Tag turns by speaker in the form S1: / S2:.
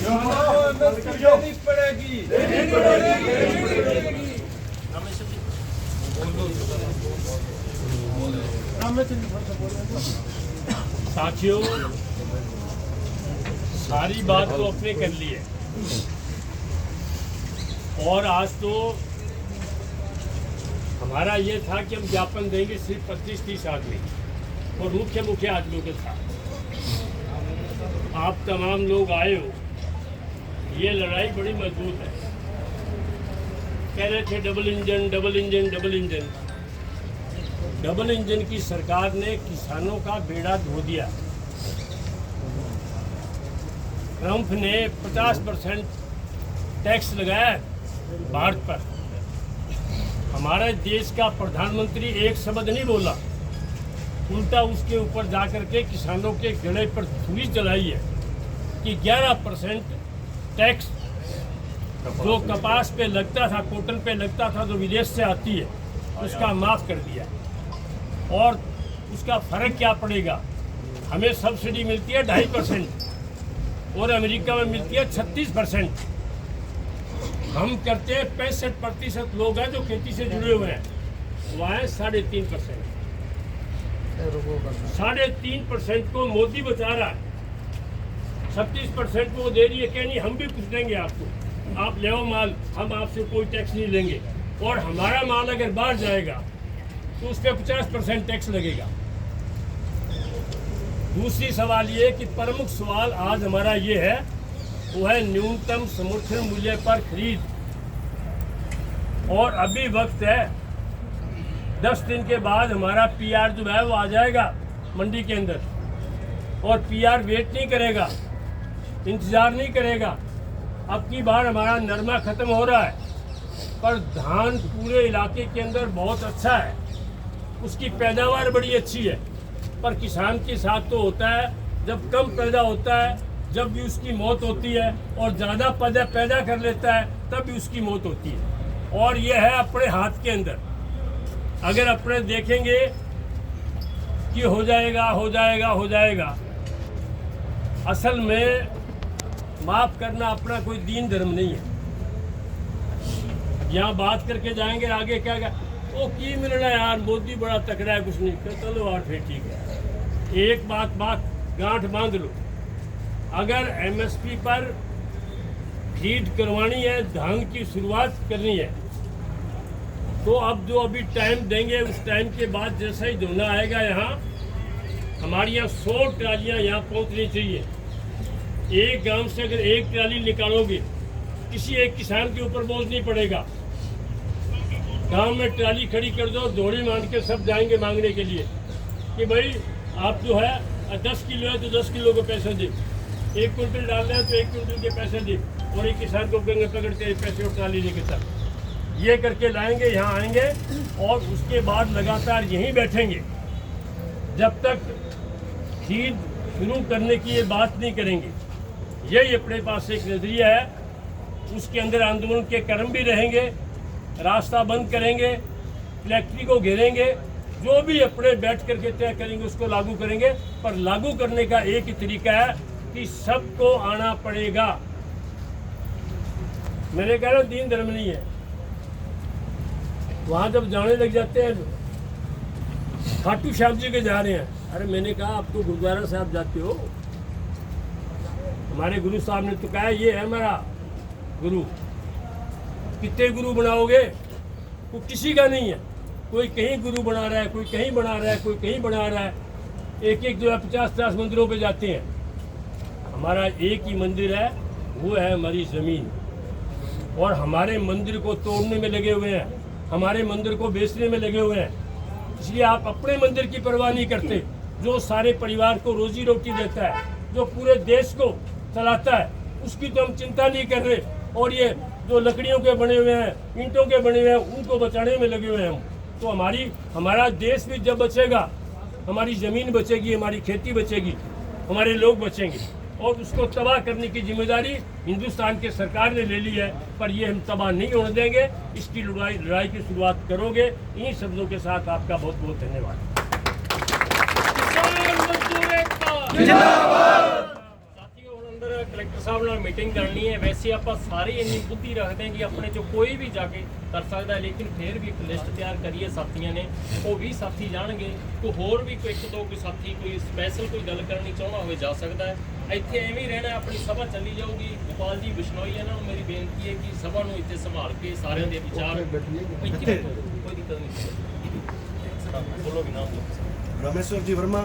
S1: देनी पड़ेगी।
S2: साथियों, सारी बात तो अपने कर ली है और आज तो हमारा ये था कि हम ज्ञापन देंगे सिर्फ 25-30 आदमी और मुख्य आदमियों के साथ। आप तमाम लोग आए हो, ये लड़ाई बड़ी मजबूत है। कह रहे थे डबल इंजन की सरकार ने किसानों का बेड़ा धो दिया। ट्रंप ने 50% टैक्स लगाया भारत पर। हमारे देश का प्रधानमंत्री एक शब्द नहीं बोला, उल्टा उसके ऊपर जाकर के किसानों के गले पर छुरी चलाई है कि 11% टैक्स जो कपास पे लगता था, कॉटन पे लगता था, जो विदेश से आती है, उसका माफ़ कर दिया। और उसका फ़र्क क्या पड़ेगा? हमें सब्सिडी मिलती है 2.5% और अमेरिका में मिलती है 36%। हम करते हैं 65% लोग हैं जो खेती से जुड़े हुए हैं, वहाँ है 3.5%। 3.5% को मोदी बचा रहा है, 36% को दे रही है। कह नहीं हम भी कुछ देंगे आपको, आप ले आओ माल, हम आपसे कोई टैक्स नहीं लेंगे। और हमारा माल अगर बाहर जाएगा तो उस पर 50% टैक्स लगेगा। दूसरी सवाल ये कि प्रमुख सवाल आज हमारा ये है, वो है न्यूनतम समर्थन मूल्य पर खरीद। और अभी वक्त है, 10 दिन के बाद हमारा पीआर जो है वो आ जाएगा मंडी के अंदर, और पीआर वेट नहीं करेगा, इंतजार नहीं करेगा। अब की बार हमारा नरमा खत्म हो रहा है, पर धान पूरे इलाके के अंदर बहुत अच्छा है, उसकी पैदावार बड़ी अच्छी है। पर किसान के साथ तो होता है, जब कम पैदा होता है, जब भी उसकी मौत होती है, और ज़्यादा पैदा कर लेता है तब भी उसकी मौत होती है। और ये है अपने हाथ के अंदर। अगर अपने देखेंगे कि हो जाएगा, असल में माफ़ करना अपना कोई दीन धर्म नहीं है। यहाँ बात करके जाएंगे, आगे क्या वो की मिलना यार, मोदी बड़ा तकड़ा है, कुछ नहीं। चलो और फिर ठीक है। एक बात गांठ बांध लो, अगर एमएसपी पर खरीद करवानी है, धान की शुरुआत करनी है, तो अब जो अभी टाइम देंगे, उस टाइम के बाद जैसा ही धोना आएगा, यहाँ हमारी यहाँ 100 ट्रालियाँ यहाँ पहुँचनी चाहिए। एक गांव से अगर एक ट्राली निकालोगे, किसी एक किसान के ऊपर बोझ नहीं पड़ेगा। गांव में ट्राली खड़ी कर दो, दौड़ी मान के सब जाएंगे मांगने के लिए कि भाई आप जो है 10 किलो है तो 10 किलो के पैसे दे, 1 कुंटल डालना है तो 1 कुंटल के पैसे दे, और एक किसान को गंगे पकड़ के पैसे और ट्राली लेके चल। ये करके लाएंगे, यहाँ आएंगे, और उसके बाद लगातार यहीं बैठेंगे जब तक खरीद शुरू करने की ये बात नहीं करेंगे। यही अपने पास एक नज़रिया है, उसके अंदर आंदोलन के कर्म भी रहेंगे, रास्ता बंद करेंगे, फैक्ट्री को घेरेंगे, जो भी अपने बैठ करके तय करेंगे उसको लागू करेंगे। पर लागू करने का एक ही तरीका है कि सबको आना पड़ेगा। मैंने कह रहा दीन धर्म नहीं है। वहाँ जब जाने लग जाते हैं, खाटू श्याम जी के जा रहे हैं, अरे मैंने कहा आप तो गुरुद्वारा साहब जाते हो, हमारे गुरु साहब ने तो कहा ये है हमारा गुरु। कितने गुरु बनाओगे? वो किसी का नहीं है, कोई कहीं गुरु बना रहा है, कोई कहीं बना रहा है, कोई कहीं बना रहा है। एक जो है 50-50 मंदिरों पे जाते हैं। हमारा एक ही मंदिर है, वो है हमारी ज़मीन, और हमारे मंदिर को तोड़ने में लगे हुए हैं, हमारे मंदिर को बेचने में लगे हुए हैं। इसलिए आप अपने मंदिर की परवाह नहीं करते, जो सारे परिवार को रोजी रोटी देता है, जो पूरे देश को चलाता है, उसकी तो हम चिंता नहीं कर रहे। और ये जो लकड़ियों के बने हुए हैं, ईंटों के बने हुए हैं, उनको बचाने में लगे हुए हैं हम। तो हमारा देश भी जब बचेगा, हमारी ज़मीन बचेगी, हमारी खेती बचेगी, हमारे लोग बचेंगे, और उसको तबाह करने की जिम्मेदारी हिंदुस्तान के सरकार ने ले ली है। पर ये हम तबाह नहीं होने देंगे। इसकी लड़ाई की शुरुआत करोगे। इन्हीं शब्दों के साथ आपका बहुत बहुत धन्यवाद। साथियों,
S1: ਕਲੈਕਟਰ ਸਾਹਿਬ ਨਾਲ ਮੀਟਿੰਗ ਕਰਨੀ ਹੈ। ਵੈਸੇ ਆਪਾਂ ਸਾਰੇ ਇੰਨੀ ਬੁੱਧੀ ਰੱਖਦੇ ਹਾਂ ਕਿ ਆਪਣੇ ਚੋਂ ਕੋਈ ਵੀ ਜਾ ਕੇ ਕਰ ਸਕਦਾ ਹੈ, ਲੇਕਿਨ ਫਿਰ ਵੀ ਇੱਕ ਲਿਸਟ ਤਿਆਰ ਕਰੀਏ ਸਾਥੀਆਂ ਨੇ, ਉਹ 20 ਸਾਥੀ ਜਾਣਗੇ। ਕੋਈ ਹੋਰ ਵੀ ਕੋਈ ਇੱਕ ਦੋ ਕੋਈ ਸਾਥੀ ਕੋਈ ਸਪੈਸ਼ਲ ਕੋਈ ਗੱਲ ਕਰਨੀ ਚਾਹੁੰਦਾ ਹੋਵੇ ਜਾ ਸਕਦਾ ਹੈ। ਇੱਥੇ ਐਵੇਂ ਹੀ ਰਹਿਣਾ, ਆਪਣੀ ਸਭਾ ਚੱਲੀ ਜਾਊਗੀ। ਗੋਪਾਲ ਜੀ ਬਿਸ਼ਨੋਈ ਇਹਨਾਂ ਨੂੰ ਮੇਰੀ ਬੇਨਤੀ ਹੈ ਕਿ ਸਭਾ ਨੂੰ ਇੱਥੇ ਸੰਭਾਲ ਕੇ ਸਾਰਿਆਂ ਦੇ ਵਿਚਾਰ ਇੱਥੇ ਬੈਠੋ, ਕੋਈ ਦਿੱਕਤ ਨਹੀਂ। ਬੋਲੋ ਵੀ ਨਾਮ ਲਓ।
S3: रामेश्वर जी वर्मा